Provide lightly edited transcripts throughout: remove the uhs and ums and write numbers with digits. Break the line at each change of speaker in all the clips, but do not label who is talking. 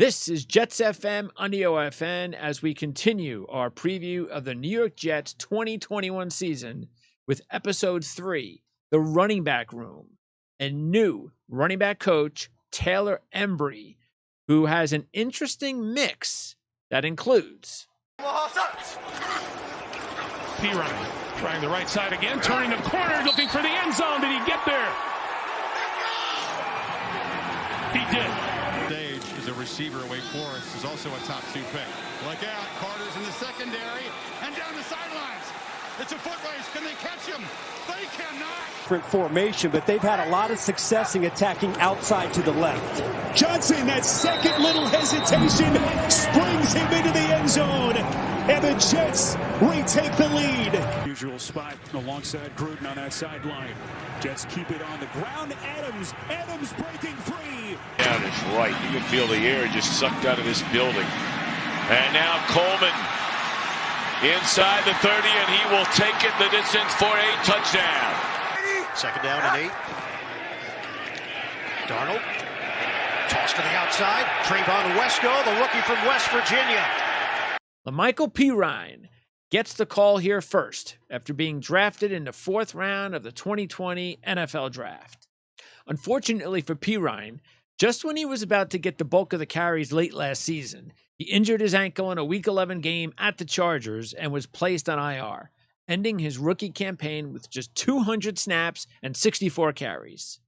This is Jets FM on the OFN as we continue our preview of the New York Jets 2021 season with episode 3, the running back room, and new running back coach Taylor Embry, who has an interesting mix that includes
Pirine trying the right side again, turning the corner, looking for the end zone. Did he get there? He did.
Stage is a receiver. Wake Forest is also a top 2 pick. Look out, Carter's in the secondary and down the sidelines. It's a foot race. Can they catch him? They cannot.
Different formation, but they've had a lot of success in attacking outside to the left.
Johnson, that second little hesitation, springs him into the end zone, and the Jets retake the lead.
Usual spot alongside Gruden on that sideline. Jets keep it on the ground. Adams breaking free.
Down is right. You can feel the air just sucked out of this building. And now Coleman inside the 30, and he will take it the distance for a touchdown.
Second down and 8. Darnold. Toss to the outside. Trayvon Westko, the rookie from West Virginia.
LaMichael Pirine gets the call here first after being drafted in the 4th round of the 2020 NFL Draft. Unfortunately for Pirine, just when he was about to get the bulk of the carries late last season, he injured his ankle in a Week 11 game at the Chargers and was placed on IR, ending his rookie campaign with just 200 snaps and 64 carries.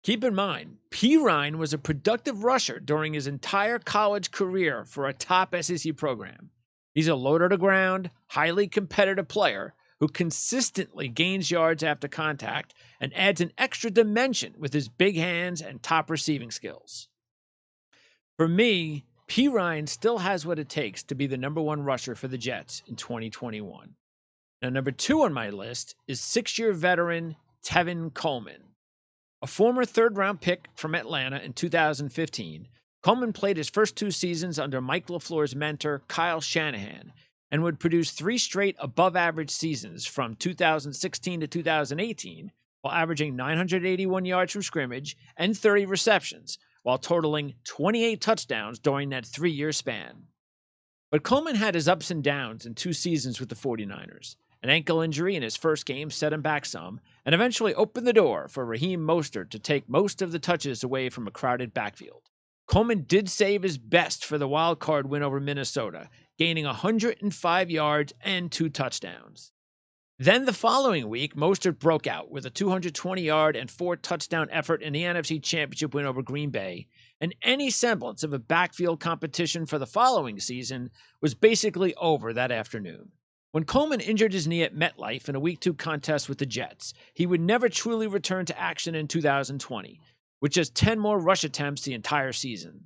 Keep in mind, Pirine was a productive rusher during his entire college career for a top SEC program. He's a low-to-the-ground, highly competitive player who consistently gains yards after contact and adds an extra dimension with his big hands and top receiving skills. For me, Pirine still has what it takes to be the number 1 rusher for the Jets in 2021. Now, number 2 on my list is 6-year veteran Tevin Coleman. A former 3rd-round pick from Atlanta in 2015, Coleman played his first 2 seasons under Mike LaFleur's mentor, Kyle Shanahan, and would produce 3 straight above-average seasons from 2016 to 2018, while averaging 981 yards from scrimmage and 30 receptions, while totaling 28 touchdowns during that 3-year span. But Coleman had his ups and downs in 2 seasons with the 49ers. An ankle injury in his first game set him back some, and eventually opened the door for Raheem Mostert to take most of the touches away from a crowded backfield. Coleman did save his best for the wild card win over Minnesota, gaining 105 yards and 2 touchdowns. Then the following week, Mostert broke out with a 220-yard and 4-touchdown effort in the NFC Championship win over Green Bay, and any semblance of a backfield competition for the following season was basically over that afternoon. When Coleman injured his knee at MetLife in a Week 2 contest with the Jets, he would never truly return to action in 2020, with just 10 more rush attempts the entire season.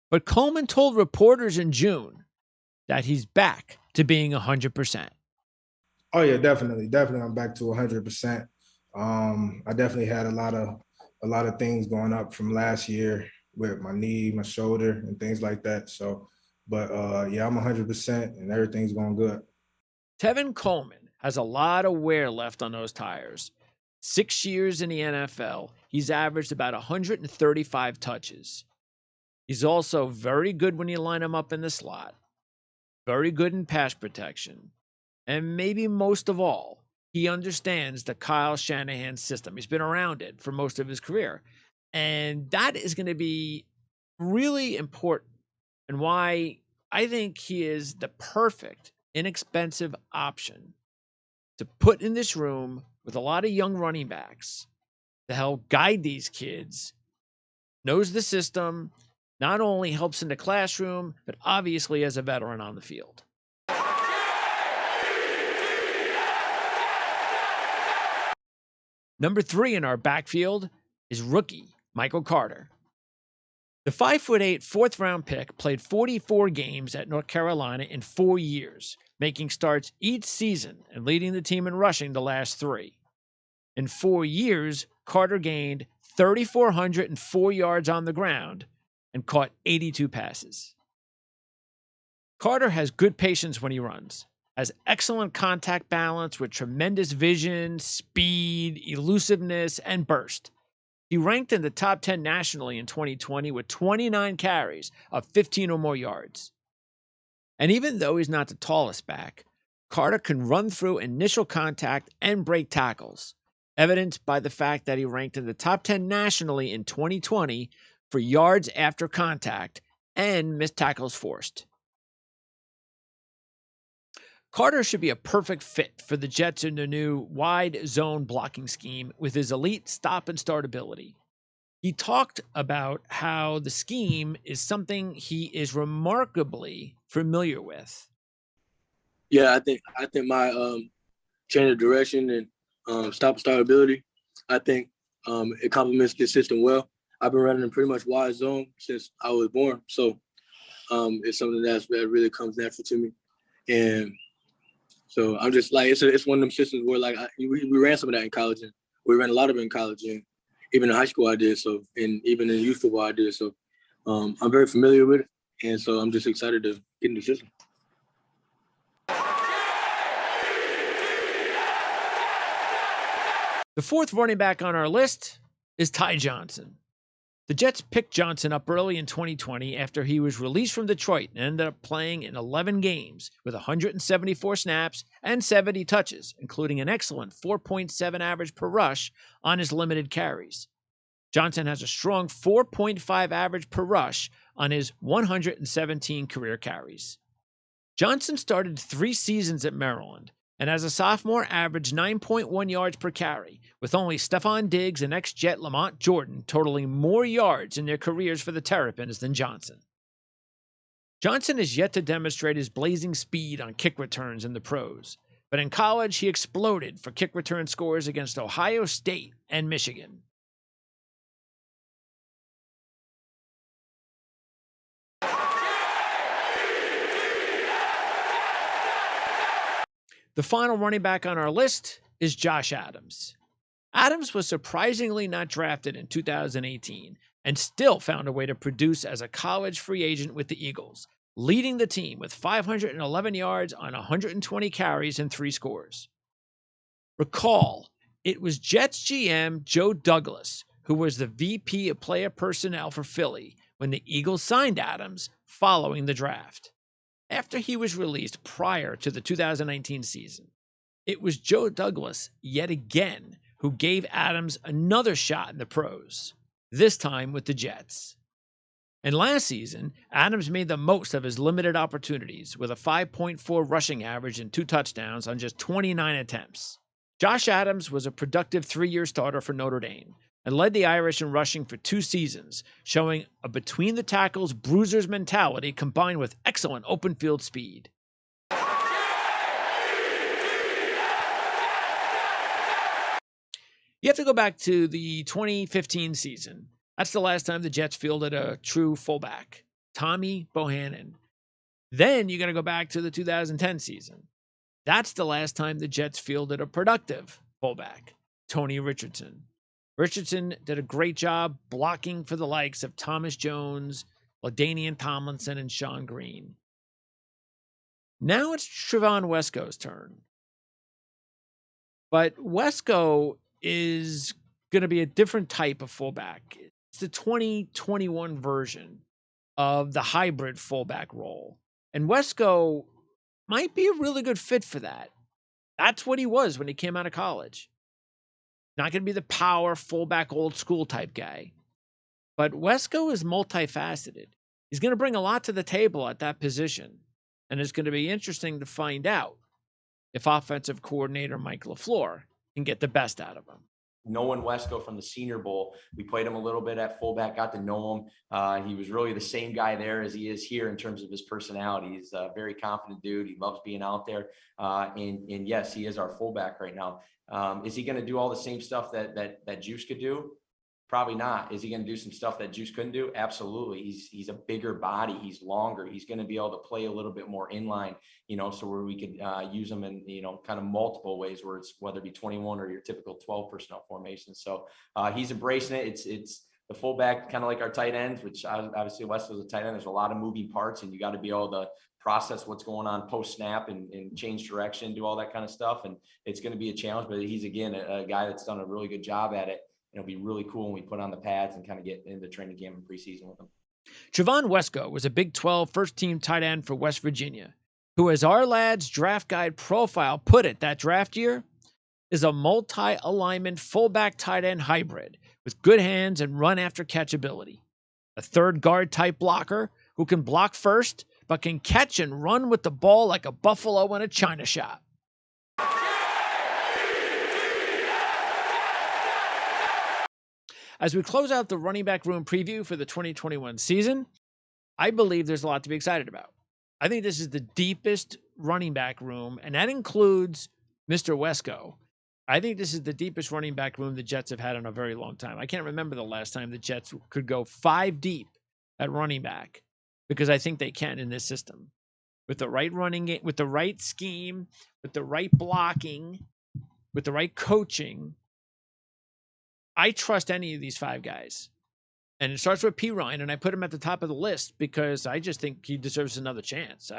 But Coleman told reporters in June that he's back to being 100%.
Oh yeah, definitely. I'm back to 100%. I definitely had a lot of things going up from last year with my knee, my shoulder, and things like that. So, but yeah, I'm 100% and everything's going good.
Tevin Coleman has a lot of wear left on those tires. 6 years in the NFL, he's averaged about 135 touches. He's also very good when you line him up in the slot, very good in pass protection, and maybe most of all, he understands the Kyle Shanahan system. He's been around it for most of his career, and that is going to be really important and why I think he is the perfect, inexpensive option to put in this room with a lot of young running backs to help guide these kids, knows the system, not only helps in the classroom, but obviously as a veteran on the field. Number 3 in our backfield is rookie Michael Carter. The 5'8", 4th-round pick played 44 games at North Carolina in 4 years, making starts each season and leading the team in rushing the last 3. In 4 years, Carter gained 3,404 yards on the ground and caught 82 passes. Carter has good patience when he runs, has excellent contact balance with tremendous vision, speed, elusiveness, and burst. He ranked in the top 10 nationally in 2020 with 29 carries of 15 or more yards. And even though he's not the tallest back, Carter can run through initial contact and break tackles, evidenced by the fact that he ranked in the top 10 nationally in 2020 for yards after contact and missed tackles forced. Carter should be a perfect fit for the Jets in their new wide zone blocking scheme with his elite stop and start ability. He talked about how the scheme is something he is remarkably familiar with.
Yeah, I think my change of direction and stop and start ability, I think it complements this system well. I've been running in pretty much wide zone since I was born, so it's something that really comes natural to me. And so I'm just like, it's one of them systems where like we ran some of that in college, and we ran a lot of it in college, and even in high school I did. So, and even in youth football I did. So I'm very familiar with it, and so I'm just excited to get in the system.
The fourth running back on our list is Ty Johnson. The Jets picked Johnson up early in 2020 after he was released from Detroit and ended up playing in 11 games with 174 snaps and 70 touches, including an excellent 4.7 average per rush on his limited carries. Johnson has a strong 4.5 average per rush on his 117 career carries. Johnson started 3 seasons at Maryland, and as a sophomore averaged 9.1 yards per carry, with only Stephon Diggs and ex-Jet Lamont Jordan totaling more yards in their careers for the Terrapins than Johnson. Johnson has yet to demonstrate his blazing speed on kick returns in the pros, but in college he exploded for kick return scores against Ohio State and Michigan. The final running back on our list is Josh Adams. Adams was surprisingly not drafted in 2018 and still found a way to produce as a college free agent with the Eagles, leading the team with 511 yards on 120 carries and 3 scores. Recall, it was Jets GM Joe Douglas who was the VP of player personnel for Philly when the Eagles signed Adams following the draft. After he was released prior to the 2019 season, it was Joe Douglas yet again who gave Adams another shot in the pros, this time with the Jets. And last season, Adams made the most of his limited opportunities with a 5.4 rushing average and 2 touchdowns on just 29 attempts. Josh Adams was a productive 3-year starter for Notre Dame and led the Irish in rushing for 2 seasons, showing a between-the-tackles bruiser's mentality combined with excellent open field speed. You have to go back to the 2015 season. That's the last time the Jets fielded a true fullback, Tommy Bohannon. Then you're going to go back to the 2010 season. That's the last time the Jets fielded a productive fullback, Tony Richardson. Richardson did a great job blocking for the likes of Thomas Jones, LaDainian Tomlinson, and Sean Green. Now it's Trevon Wesko's turn. But Wesko is going to be a different type of fullback. It's the 2021 version of the hybrid fullback role. And Wesko might be a really good fit for that. That's what he was when he came out of college. Not going to be the power fullback old school type guy. But Wesko is multifaceted. He's going to bring a lot to the table at that position. And it's going to be interesting to find out if offensive coordinator Mike LaFleur can get the best out of him.
Knowing Wesko from the Senior Bowl, we played him a little bit at fullback, got to know him. He was really the same guy there as he is here in terms of his personality. He's a very confident dude. He loves being out there. And yes, he is our fullback right now. Is he going to do all the same stuff that Juice could do? Probably not. Is he going to do some stuff that Juice couldn't do? Absolutely. He's a bigger body. He's longer. He's going to be able to play a little bit more inline, so where we could use him in, kind of multiple ways where it's whether it be 21 or your typical 12 personnel formation. So he's embracing it. It's the fullback, kind of like our tight ends, which obviously West was a tight end. There's a lot of moving parts and you got to be able to process what's going on post snap and change direction, do all that kind of stuff. And it's going to be a challenge, but he's, again, a guy that's done a really good job at it. it'll be really cool when we put on the pads and kind of get into training camp and preseason with them.
Trevon Wesko was a Big 12 first-team tight end for West Virginia, who, as our lad's draft guide profile put it that draft year, is a multi-alignment fullback tight end hybrid with good hands and run-after-catch ability. A third guard-type blocker who can block first but can catch and run with the ball like a buffalo in a china shop. As we close out the running back room preview for the 2021 season, I believe there's a lot to be excited about. I think this is the deepest running back room, and that includes Mr. Wesko. I think this is the deepest running back room the Jets have had in a very long time. I can't remember the last time the Jets could go 5 deep at running back, because I think they can in this system. With the right running game, with the right scheme, with the right blocking, with the right coaching, I trust any of these 5 guys. And it starts with P. Ryan, and I put him at the top of the list because I just think he deserves another chance.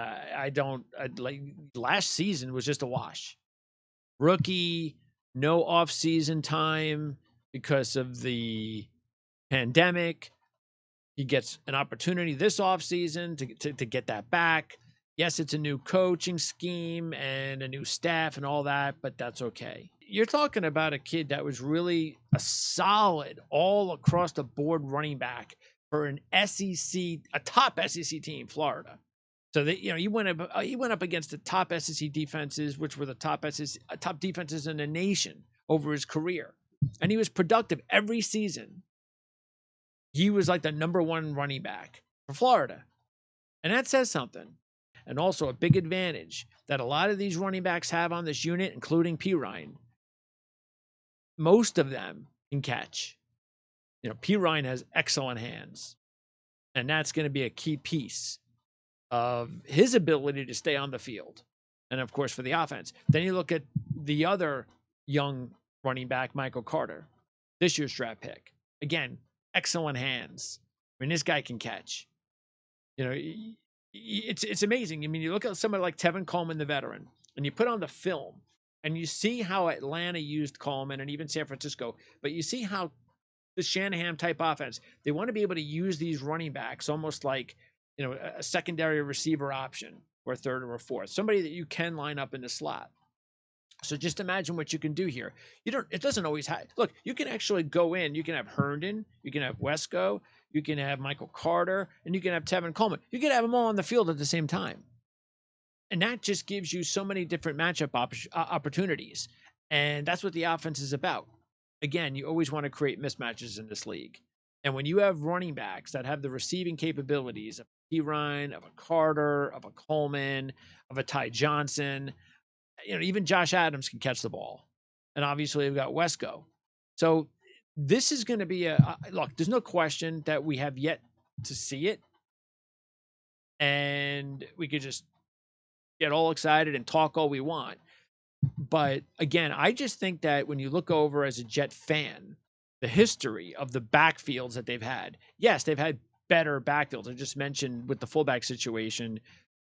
Last season was just a wash. Rookie, no off-season time because of the pandemic. He gets an opportunity this offseason to get that back. Yes, it's a new coaching scheme and a new staff and all that, but that's okay. You're talking about a kid that was really a solid all across the board running back for an SEC, a top SEC team, Florida. So that, you know, he went up against the top SEC defenses, which were the top defenses in the nation over his career, and he was productive every season. He was like the number 1 running back for Florida, and that says something. And also a big advantage that a lot of these running backs have on this unit, including P. Ryan. Most of them can catch. You know, P. Ryan has excellent hands, and that's going to be a key piece of his ability to stay on the field. And of course, for the offense. Then you look at the other young running back, Michael Carter, this year's draft pick. Again, excellent hands. I mean, this guy can catch. You know, it's amazing. I mean, you look at somebody like Tevin Coleman, the veteran, and you put on the film, and you see how Atlanta used Coleman and even San Francisco, but you see how the Shanahan-type offense, they want to be able to use these running backs almost like, you know, a secondary receiver option or a third or a fourth, somebody that you can line up in the slot. So just imagine what you can do here. It doesn't always have, look, you can actually go in, you can have Herndon, you can have Wesko, you can have Michael Carter, and you can have Tevin Coleman. You can have them all on the field at the same time. And that just gives you so many different matchup opportunities. And that's what the offense is about. Again, you always want to create mismatches in this league. And when you have running backs that have the receiving capabilities of P. Ryan, of a Carter, of a Coleman, of a Ty Johnson, you know, even Josh Adams can catch the ball. And obviously we've got Wesko. So this is going to be look, there's no question that we have yet to see it. And we could just get all excited and talk all we want. But again, I just think that when you look over as a Jet fan, the history of the backfields that they've had, yes, they've had better backfields. I just mentioned with the fullback situation,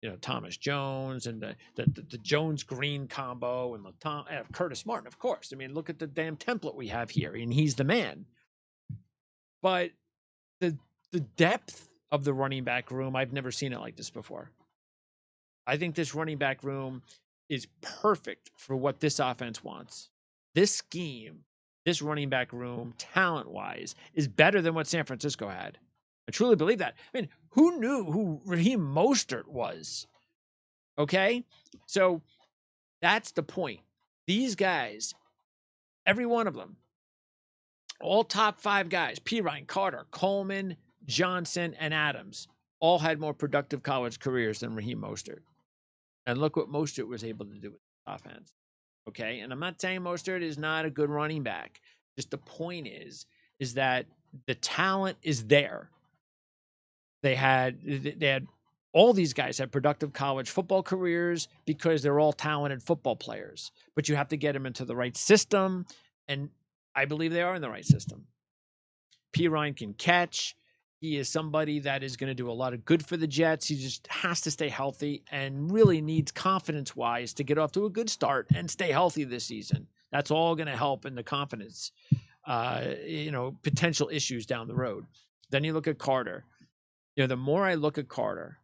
you know, Thomas Jones and the Jones-Green combo and Curtis Martin, of course. I mean, look at the damn template we have here, and he's the man. But the depth of the running back room, I've never seen it like this before. I think this running back room is perfect for what this offense wants. This scheme, this running back room, talent-wise, is better than what San Francisco had. I truly believe that. I mean, who knew who Raheem Mostert was? Okay? So that's the point. These guys, every one of them, all top 5 guys, P. Ryan, Carter, Coleman, Johnson, and Adams, all had more productive college careers than Raheem Mostert. And look what Mostert was able to do with the offense. Okay? And I'm not saying Mostert is not a good running back. Just the point is that the talent is there. They had all these guys had productive college football careers because they're all talented football players. But you have to get them into the right system, and I believe they are in the right system. P. Ryan can catch. He is somebody that is going to do a lot of good for the Jets. He just has to stay healthy and really needs confidence-wise to get off to a good start and stay healthy this season. That's all going to help in the confidence potential issues down the road. Then you look at Carter. The more I look at Carter,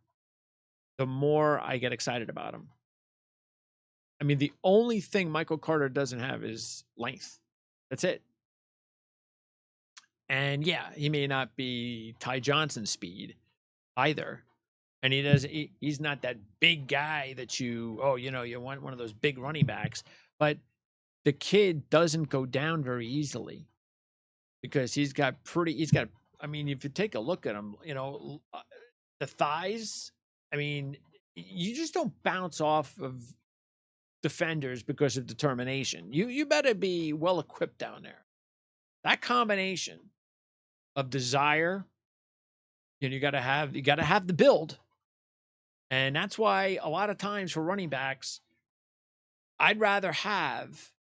the more I get excited about him. I mean, the only thing Michael Carter doesn't have is length. That's it. And yeah, he may not be Ty Johnson's speed either. And he's not that big guy that you want one of those big running backs. But the kid doesn't go down very easily because if you take a look at him, the thighs, I mean, you just don't bounce off of defenders because of determination. You better be well equipped down there. That combination of desire, you got to have the build. And that's why a lot of times for running backs, I'd rather have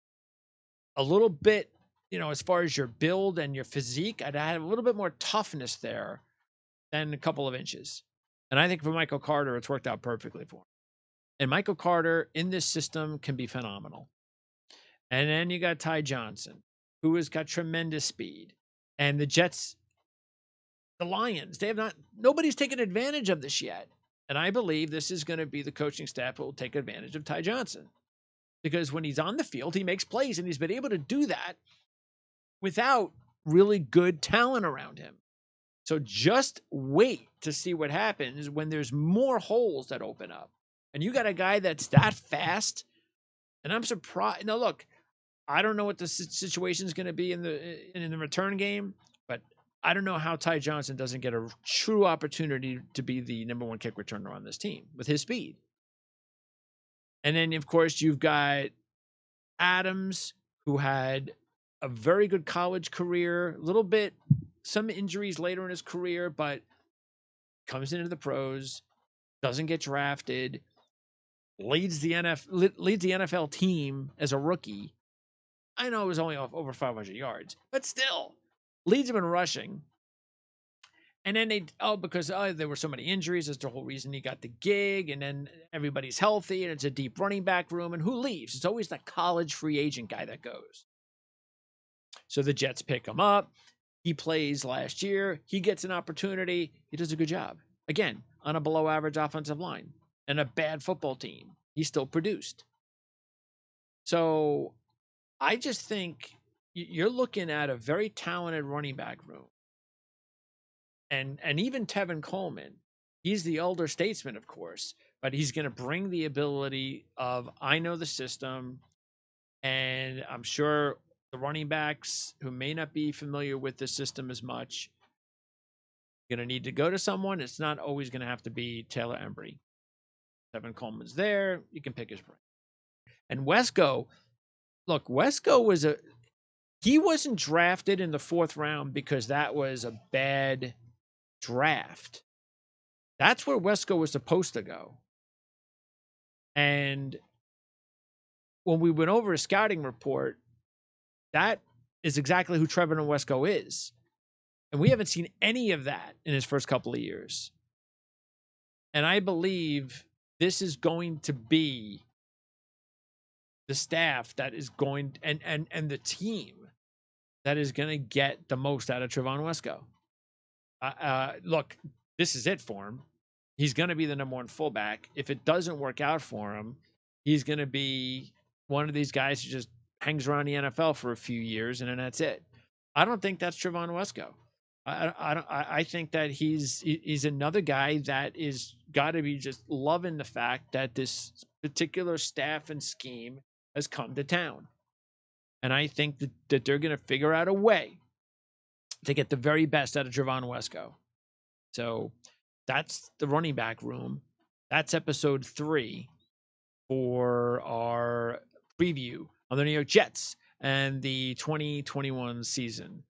a little bit, as far as your build and your physique, I'd have a little bit more toughness there than a couple of inches. And I think for Michael Carter, it's worked out perfectly for him. And Michael Carter in this system can be phenomenal. And then you got Ty Johnson, who has got tremendous speed. And the Jets, the Lions, nobody's taken advantage of this yet. And I believe this is going to be the coaching staff that will take advantage of Ty Johnson. Because when he's on the field, he makes plays, and he's been able to do that without really good talent around him. So just wait to see what happens when there's more holes that open up. And you got a guy that's that fast, and I'm surprised. Now, look, I don't know what the situation is going to be in the return game, but I don't know how Ty Johnson doesn't get a true opportunity to be the number one kick returner on this team with his speed. And then, of course, you've got Adams, who had a very good college career, some injuries later in his career, but comes into the pros, doesn't get drafted, leads the NFL team as a rookie. I know it was only off over 500 yards, but still leads him in rushing. And then because there were so many injuries, that's the whole reason he got the gig. And then everybody's healthy, and it's a deep running back room. And who leaves? It's always that college free agent guy that goes. So the Jets pick him up. He plays last year. He gets an opportunity. He does a good job. Again, on a below average offensive line and a bad football team, he still produced. So I just think you're looking at a very talented running back room. And even Tevin Coleman, he's the elder statesman, of course, but he's going to bring the ability of, I know the system, and I'm sure the running backs who may not be familiar with the system as much, going to need to go to someone. It's not always going to have to be Taylor Embry. Tevin Coleman's there. You can pick his brain. And Wesko, look, Wesko he wasn't drafted in the 4th round because that was a bad draft. That's where Wesko was supposed to go. And when we went over a scouting report, that is exactly who Trevor Nowesko is. And we haven't seen any of that in his first couple of years. And I believe this is going to be the staff that is going and the team that is going to get the most out of Trevon Wesko. Look, this is it for him. He's going to be the number one fullback. If it doesn't work out for him, he's going to be one of these guys who just hangs around the NFL for a few years, and then that's it. I don't think that's Trevon Wesko. I think that he's another guy that is got to be just loving the fact that this particular staff and scheme has come to town. And I think that they're going to figure out a way to get the very best out of Trevon Wesko. So that's the running back room. That's episode 3 for our preview of the New York Jets and the 2021 season.